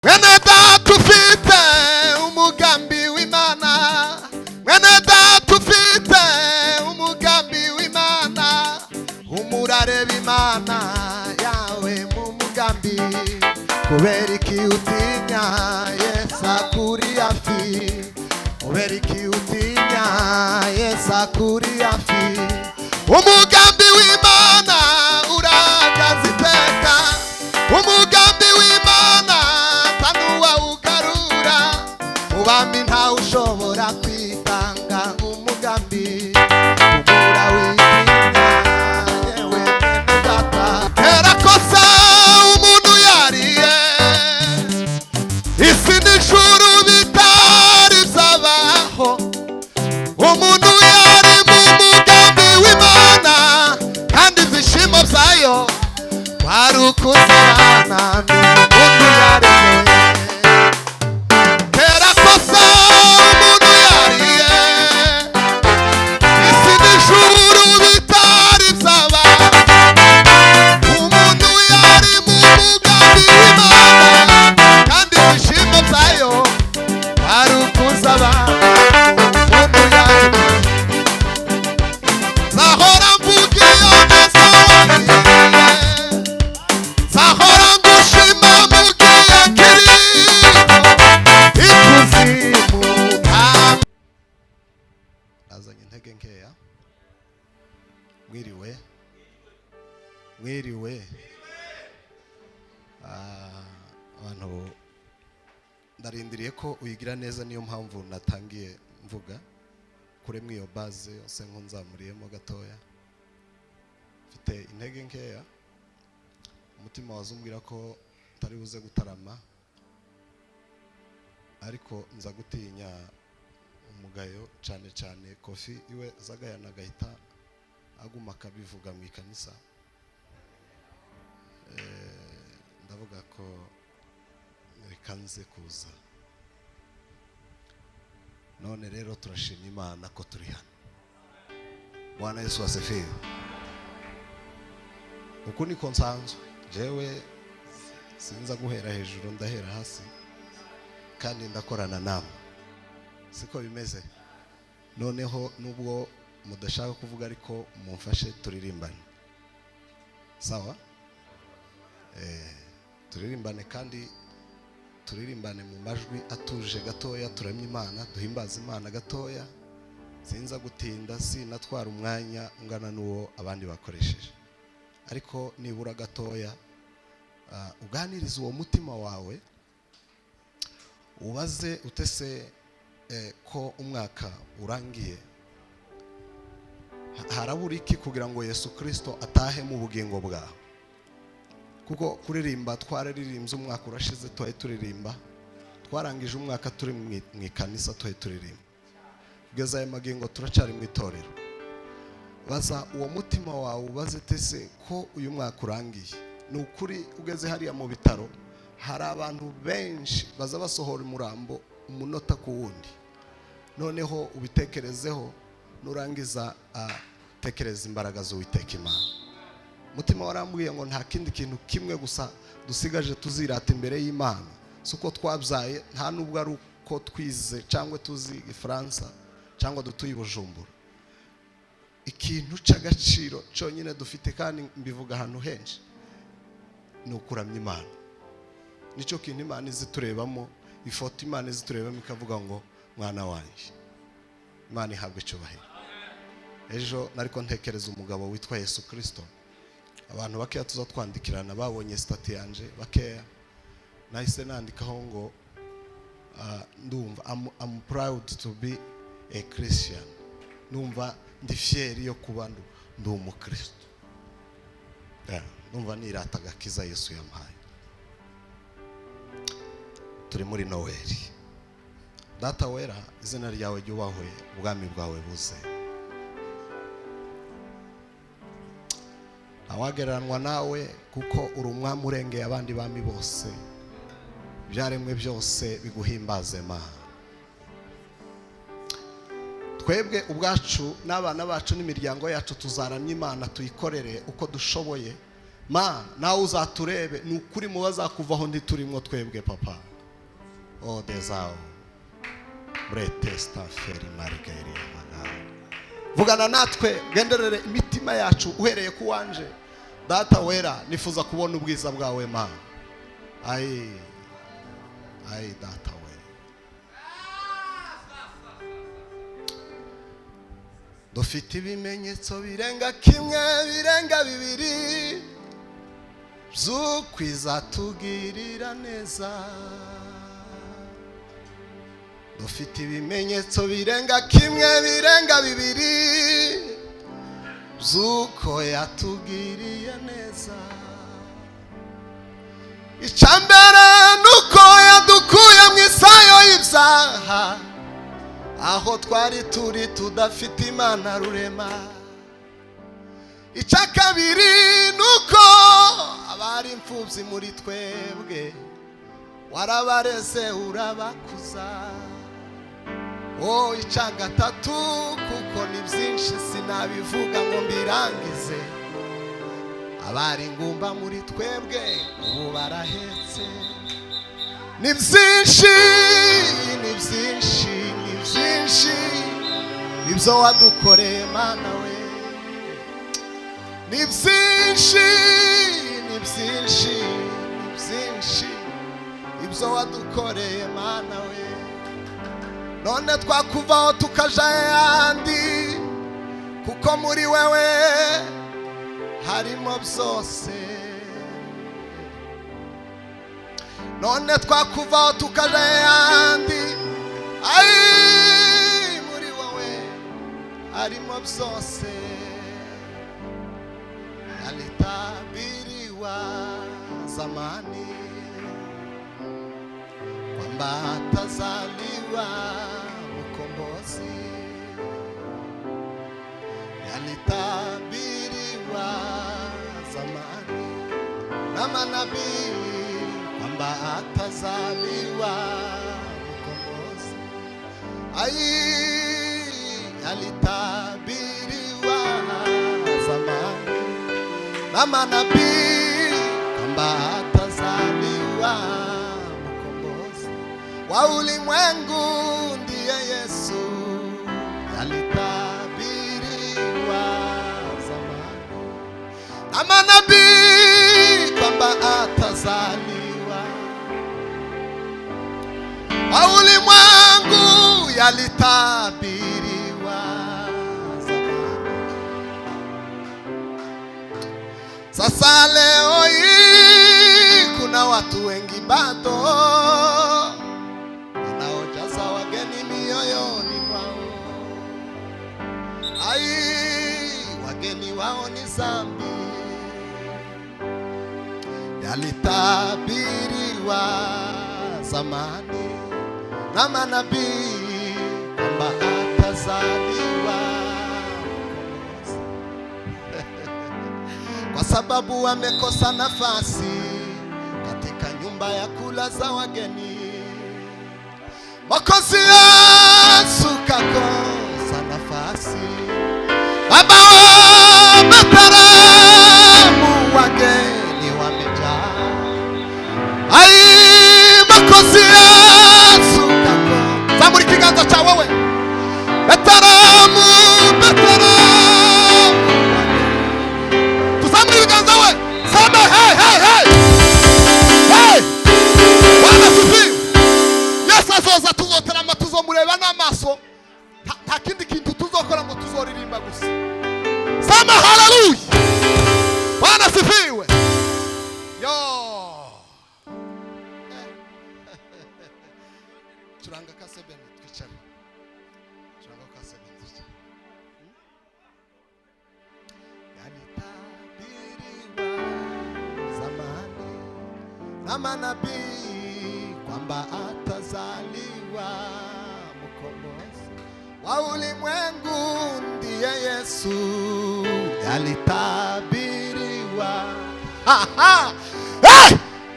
Mwene data ufite umugambi w'Imana, mwene data ufite umugambi w'Imana, umurareba Imana yawe mu mugambi, kubera iki utinya Yesu akuri hafi, kubera iki utinya Yesu akuri hafi, umugambi w'Imana uragaze iteka, umugambi w'Imana tanuwa ugarura, ubami ntawe ushobora kwitanga umugambi, umura witinya yewe data, kera kosa umuntu yariye, isi n'ijuru bitari byabaho, umuntu yari mu mugambi w'Imana, kandi ibyishimo byayo kwari ukuzabana n'umuntu yaremewe. Kera kosa umuntu yariye, isi n'ijuru bitari byabaho, umuntu yari mu mugambi w'Imana, kandi ibyishimo byayo kwari ukuzabana n'umuntu yaremewe. Zahora mvuga iyo neza wariye, zahora ngushima mugiye Kristo, ikuzimu azanye intege nkeya. Mwiriwe abantu ndarindiriye ko uyigira neza, niyo mpamvu natangiye mvuga kuremwa iyo base yose nkunzamuriyemo gatoya. Mfite intege nkeya, umutima wazumbwira ko utari buze gutarama, ariko nza gutinya umugayo cyane cyane Kofi iwe zagayana gahita aguma akabivuga mu ikanisa. Ndavuga ko rikanze kuza. None rero turashima Imana ko turi hano. Bwana Yesu asifiwe. Uko niko nsanzwe jewe, sinza guhera hejuru ndahera hasi, kandi ndakorana namwe, siko bimeze. Noneho nubwo mudashaka kuvuga ariko mumfashe turirimbane, sawa? Turirimbane, kandi turirimbane mu majwi atuje gatoya, turamye Imana, duhimbaza Imana gatoya, sinza gutinda, sinatwara umwanya ungana n'uwo abandi bakoresheje, ariko nibura gatoya uganiriza uwo mutima wawe, ubaze utese ko umwaka urangiye, harabura iki kugira ngo Yesu Kristo atahe mu bugingo bwawe. Kuko kuririmba twararirimbye umwaka urashize, tuhaye turirimba, twarangije umwaka turi mu ikanisa, tuhaye turirimba, kugeza aya magingo turacari mu itorero. Baza uwo mutima wawe ubaze tese ko uyu mwaka urangiye, ni ukuri ugeze hariya mu bitaro, hari abantu benshi baza basohora umurambo umunota ku wundi. Noneho ubitekerezeho, nurangiza tekereza imbaraga z'Uwiteka Imana. Mutima warambwiye ngo nta kindi kintu kimwe gusa dusigaje tuzirata imbere y'Imana, suko twabyaye, nta nubwo ari uko twize cyangwa tuzi Ifaransa cyangwa dutuye Bujumbura. Ikintu cy'agaciro cyonyine dufite, kandi mbivuga ahantu henshi, ni ukuramya Imana. Nicyo kintu Imana iziturebamo, ifoto Imana iziturebamo ikavuga ngo mwana wanjye. Imana ihabwe icyubahiro. Ejo nariko ntekereza umugabo witwa Yesu Kristo. Abantu bakeya tuza twandikirana babonye stati yanje bakeya, nahise nandikaho ngo ndumva I'm proud to be a Christian. Numva ndi fier yo kuba ndi umukristo. Numva nirata agakiza Yesu yampaye. Turi muri Noel. Data wera, izina ryawe ryubahwe, ubwami bwawe buze. Awageranwa nawe kuko uri umwami urengeye abandi bami bose, byaremwe byose biguhimbaze Mana. Twebwe ubwacu n'abana bacu n'imiryango yacu tuzaramya Imana, tuyikorere uko dushoboye. Mana nawe uzaturebe, ni ukuri mu bazakuvaho ndi turimo twebwe papa. O dezao bretesta feri margeri mana. Vugana natwe genderere imitima yacu uhereye ku wanje. Data wera nifuza kubona ubwiza bwawe ma. Ai data wera. Dufite ibimenyetso birenga kimwe birenga bibiri by'ukwiza tugirira neza. Dufite ibimenyetso birenga kimwe birenga bibiri by'uko yatugiriye neza. Icyambere nuko yadukuye mu isayo y'ibyaha, aho twari turi tudafite Imana rurema. Icya kabiri nuko abari imfubyi muri twebwe warabareze urabakuza. Icya gatatu kuko ni byinshi sinabivuga ngo mbirangize, abari ingumba muri twebwe ubu barahetse. Ni byinshi ni byinshi ni byinshi ibyo wadukoreye Mana we. Ni byinshi ni byinshi ni byinshi ibyo wadukoreye Mana we. None twakuvaho tukaja yandi, kuko muri wewe harimo byose. None twakuvaho tukaja yandi, muri wewe harimo byose. Yalitabiriwa zamani kwamba atazaliwa mkombozi. Yalitabiriwa zamani na manabii kwamba atazaliwa mkombozi. Yalitabiriwa zamani na manabii kwamba atazaliwa wa ulimwengu ndiye Yesu. Yalitabiriwa zamani na manabii kwamba atazaliwa. Wa ulimwengu yalitabiriwa zamani. Sasa leo hii kuna watu wengi bado mioyoni mwao. Wageni wao ni zambi. Yalitabiriwa zamani na manabii kwamba atazaliwa mkombozi. Kwa sababu wamekosa nafasi katika nyumba ya kula za wageni, Mwokozi Yesu kakosa nafasi. Baba Betlehemu wageni wamejaa. Mwokozi Yesu kakosa. Zamuri kiganza cha wewe. Betlehemu. Tuzamuri kiganza wewe. Sema hey. Bwana tufi. Azoza tuzoterama tuzomureba n'amaso, nta kindi kintu tuzokora ngo tuzoririmba gusa. Sema haleluya. Bwana sifiwe. Turanga kasebeni twicare. Turanga kasebeni twicare. Yalitabiriwa zamani na manabii kwamba atazaliwa mkombozi. Wa ulimwengu ndiye Yesu. Yalitabiriwa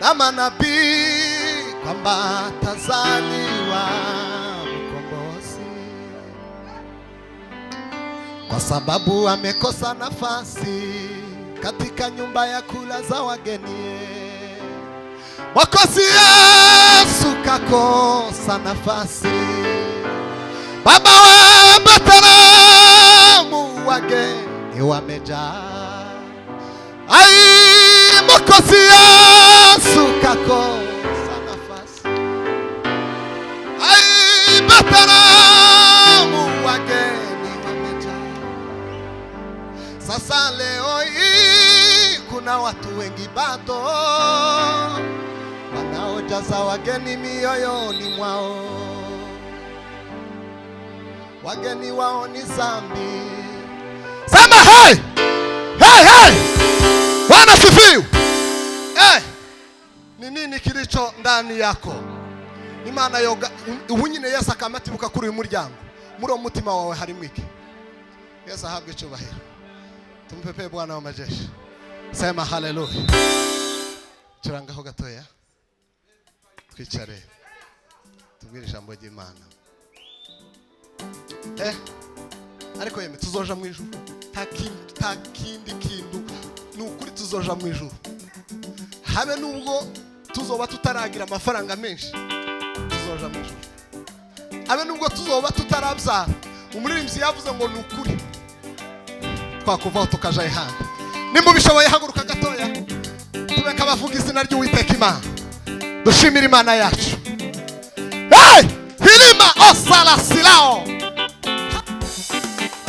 na manabii kwamba atazaliwa mkombozi. Kwa sababu amekosa nafasi katika nyumba ya kula za wageni, Mwokozi Yesu kakosa kosa nafasi. Baba wa Betlehemu, wageni wamejaa. Ai, Mwokozi Yesu kakosa nafasi. Ai, Betlehemu, wageni wamejaa. Sasa leo hii kuna watu wengi bado wanaojaza wageni mioyoni mwao. Wageni wao ni zambi. Sema hey! Hey, hey! Bwana sifiwe. Hey! Ni nini kilicho ndani yako? Imana yoga ubunyine Yesu akamatibuka kuri uyu muryango. Muri umutima wawe harimo iki? Yesu ahabwe cyubahiro. Tumpepe Bwana wa majeshi. Sema haleluya. Turangaho gatoya. Twicare. Tubwire ijambo ry'Imana. Ariko yeme tuzoja mu ijuru. Takindi kindu nukuri tuzoja mu ijuru. Habe nubwo tuzoba tutaragira amafaranga menshi. Tuzoja mu ijuru. Habe nubwo tuzoba tutarabyara. Umuririmbyi yavuze ngo nukuri. Twakuvaho tukaja ihanga. Nimba bishoboye haguruka gatoya. Tubeka bavuga izina ry'Uwiteka Imana. Dushimira Imana yacu. Hey! Hilima osala silao.